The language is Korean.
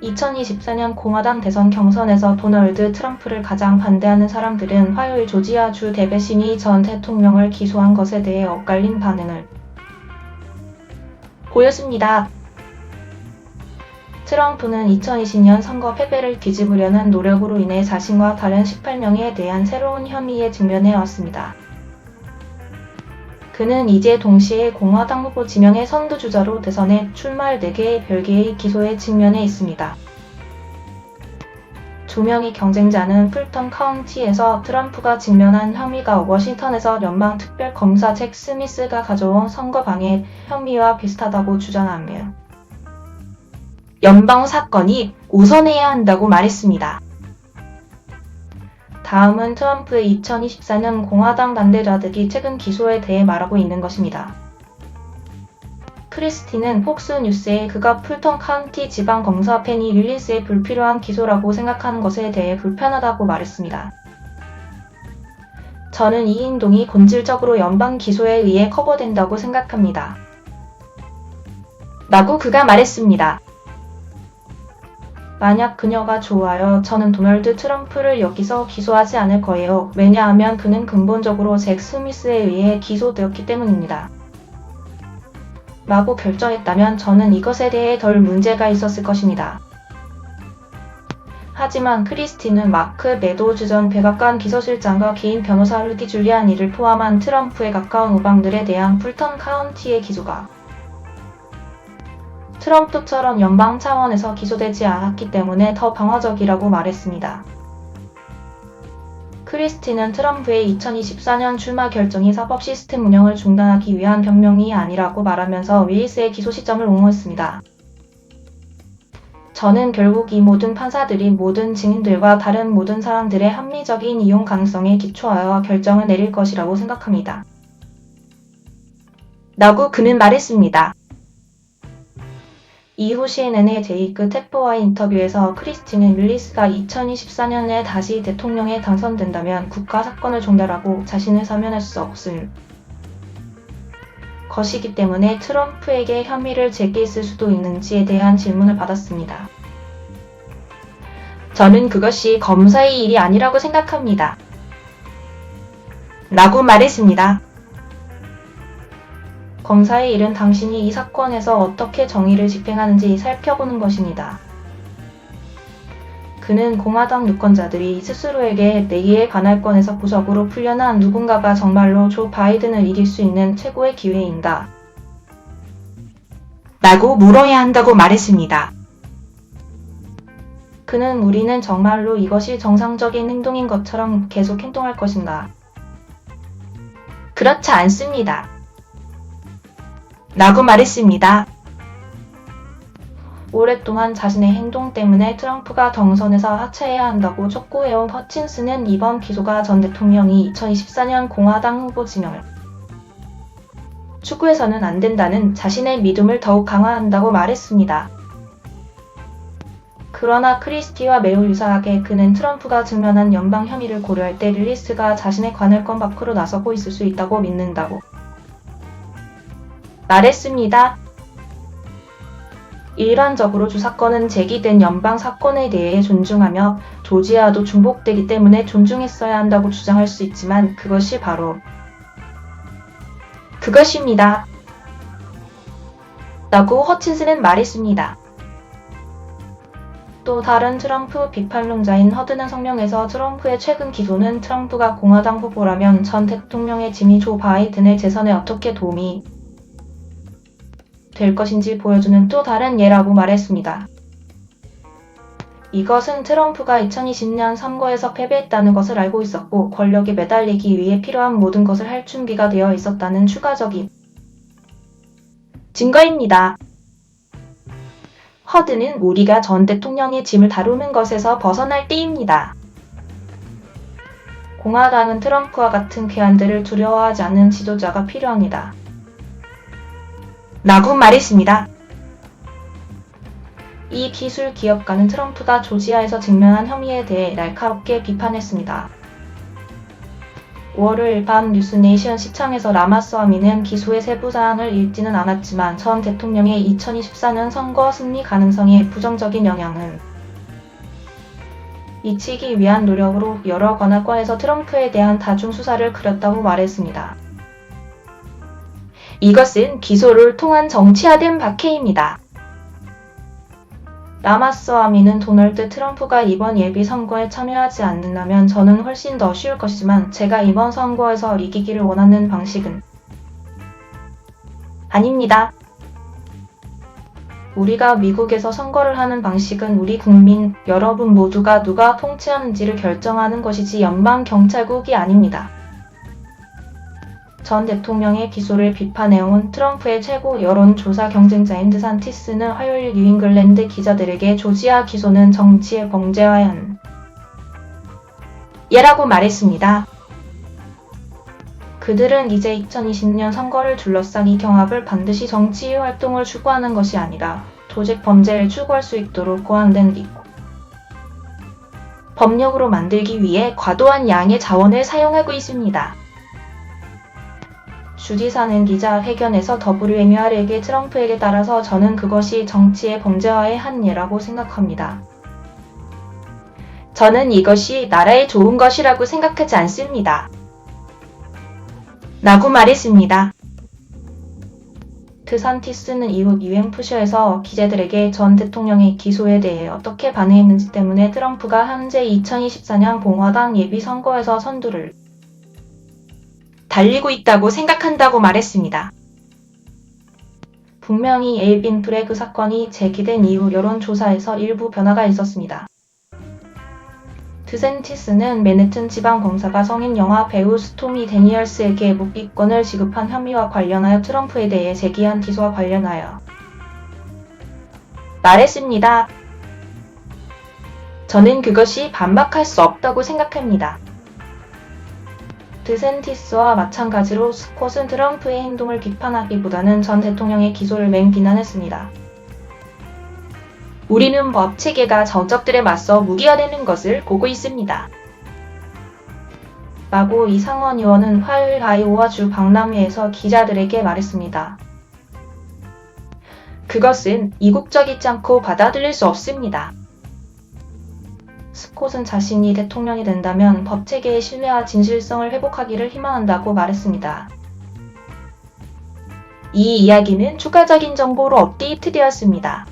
2024년 공화당 대선 경선에서 도널드 트럼프를 가장 반대하는 사람들은 화요일 조지아주 대배심이 전 대통령을 기소한 것에 대해 엇갈린 반응을 보였습니다. 트럼프는 2020년 선거 패배를 뒤집으려는 노력으로 인해 자신과 다른 18명에 대한 새로운 혐의에 직면해 왔습니다. 그는 이제 동시에 공화당 후보 지명의 선두주자로 대선에 출마할 4개의 별개의 기소에 직면해 있습니다. 두 명의 경쟁자는 풀턴 카운티에서 트럼프가 직면한 혐의가 워싱턴에서 연방특별검사 잭 스미스가 가져온 선거방해 혐의와 비슷하다고 주장하며 연방 사건이 우선해야 한다고 말했습니다. 다음은 트럼프의 2024년 공화당 반대자들이 최근 기소에 대해 말하고 있는 것입니다. 크리스티는 폭스뉴스에 그가 풀턴 카운티 지방검사 페니 윌리스의 불필요한 기소라고 생각하는 것에 대해 불편하다고 말했습니다. 저는 이 행동이 본질적으로 연방 기소에 의해 커버된다고 생각합니다. 라고 그가 말했습니다. 만약 그녀가 좋아요, 저는 도널드 트럼프를 여기서 기소하지 않을 거예요. 왜냐하면 그는 근본적으로 잭 스미스에 의해 기소되었기 때문입니다. 라고 결정했다면 저는 이것에 대해 덜 문제가 있었을 것입니다. 하지만 크리스티는 마크 메도우즈 전 백악관 비서실장과 개인 변호사 루디 줄리아니를 포함한 트럼프에 가까운 우방들에 대한 풀턴 카운티의 기소가 트럼프처럼 연방 차원에서 기소되지 않았기 때문에 더 방어적이라고 말했습니다. 크리스티는 트럼프의 2024년 출마 결정이 사법 시스템 운영을 중단하기 위한 변명이 아니라고 말하면서 윌리스의 기소 시점을 옹호했습니다. 저는 결국 이 모든 판사들이 모든 증인들과 다른 모든 사람들의 합리적인 이용 가능성에 기초하여 결정을 내릴 것이라고 생각합니다. 라고 그는 말했습니다. 이후 CNN의 제이크 테퍼와의 인터뷰에서 크리스티는 윌리스가 2024년에 다시 대통령에 당선된다면 국가 사건을 종결하고 자신을 사면할 수 없을 것이기 때문에 트럼프에게 혐의를 제기했을 수도 있는지에 대한 질문을 받았습니다. 저는 그것이 검사의 일이 아니라고 생각합니다. 라고 말했습니다. 검사의 일은 당신이 이 사건에서 어떻게 정의를 집행하는지 살펴보는 것입니다. 그는 공화당 유권자들이 스스로에게 내기에 관할 건에서 구석으로 풀려난 누군가가 정말로 조 바이든을 이길 수 있는 최고의 기회인가? 라고 물어야 한다고 말했습니다. 그는 우리는 정말로 이것이 정상적인 행동인 것처럼 계속 행동할 것인가? 그렇지 않습니다. 라고 말했습니다. 오랫동안 자신의 행동 때문에 트럼프가 경선에서 하차해야 한다고 촉구해온 허친슨은 이번 기소가 전 대통령이 2024년 공화당 후보 지명을 추구해서는 안 된다는 자신의 믿음을 더욱 강화한다고 말했습니다. 그러나 크리스티와 매우 유사하게 그는 트럼프가 직면한 연방 혐의를 고려할 때 윌리스가 자신의 관할권 밖으로 나서고 있을 수 있다고 믿는다고 말했습니다. 일반적으로 주사건은 제기된 연방 사건에 대해 존중하며 조지아도 중복되기 때문에 존중했어야 한다고 주장할 수 있지만 그것이 바로 그것입니다. 라고 허친슨은 말했습니다. 또 다른 트럼프 비판론자인 허드는 성명에서 트럼프의 최근 기소는 트럼프가 공화당 후보라면 전 대통령의 지미 조 바이든의 재선에 어떻게 도움이 될 것인지 보여주는 또 다른 예라고 말했습니다. 이것은 트럼프가 2020년 선거에서 패배했다는 것을 알고 있었고 권력에 매달리기 위해 필요한 모든 것을 할 준비가 되어 있었다는 추가적인 증거입니다. 허드는 우리가 전 대통령의 짐을 다루는 것에서 벗어날 때입니다. 공화당은 트럼프와 같은 괴한들을 두려워하지 않는 지도자가 필요합니다. 라고 말했습니다. 이 기술 기업가는 트럼프가 조지아에서 직면한 혐의에 대해 날카롭게 비판했습니다. 월요일 밤 뉴스네이션 시청에서 라마스와미는 기소의 세부 사항을 읽지는 않았지만 전 대통령의 2024년 선거 승리 가능성에 부정적인 영향을 미치기 위한 노력으로 여러 관악과에서 트럼프에 대한 다중 수사를 그렸다고 말했습니다. 이것은 기소를 통한 정치화된 박해입니다. 라마스와미는 도널드 트럼프가 이번 예비 선거에 참여하지 않는다면 저는 훨씬 더 쉬울 것이지만 제가 이번 선거에서 이기기를 원하는 방식은 아닙니다. 우리가 미국에서 선거를 하는 방식은 우리 국민 여러분 모두가 누가 통치하는지를 결정하는 것이지 연방경찰국이 아닙니다. 전 대통령의 기소를 비판해온 트럼프의 최고 여론조사 경쟁자인 드산티스는 화요일 뉴잉글랜드 기자들에게 조지아 기소는 정치의 범죄와연 예라고 말했습니다. 그들은 이제 2020년 선거를 둘러싼 이 경합을 반드시 정치 활동을 추구하는 것이 아니라 조직 범죄를 추구할 수 있도록 고안된 법령으로 만들기 위해 과도한 양의 자원을 사용하고 있습니다. 주지사는 기자회견에서 WMUR에게 트럼프에게 따라서 저는 그것이 정치의 범죄와의 한 예라고 생각합니다. 저는 이것이 나라에 좋은 것이라고 생각하지 않습니다. 라고 말했습니다. 드산티스는 이후 뉴햄프셔에서 기자들에게 전 대통령의 기소에 대해 어떻게 반응했는지 때문에 트럼프가 현재 2024년 공화당 예비선거에서 선두를 달리고 있다고 생각한다고 말했습니다. 분명히 엘빈 브레그 사건이 제기된 이후 여론조사에서 일부 변화가 있었습니다. 드샌티스는 맨해튼 지방검사가 성인 영화 배우 스토미 데니얼스에게 묵비권을 지급한 혐의와 관련하여 트럼프에 대해 제기한 기소와 관련하여 말했습니다. 저는 그것이 반박할 수 없다고 생각합니다. 드샌티스와 마찬가지로 스콧은 트럼프의 행동을 비판하기보다는 전 대통령의 기소를 맹비난했습니다. 우리는 법 체계가 정적들에 맞서 무기화되는 것을 보고 있습니다. 라고 이상원 의원은 화요일 아이오와주 박람회에서 기자들에게 말했습니다. 그것은 이국적이지 않고 받아들일 수 없습니다. 스콧은 자신이 대통령이 된다면 법 체계의 신뢰와 진실성을 회복하기를 희망한다고 말했습니다. 이 이야기는 추가적인 정보로 업데이트되었습니다.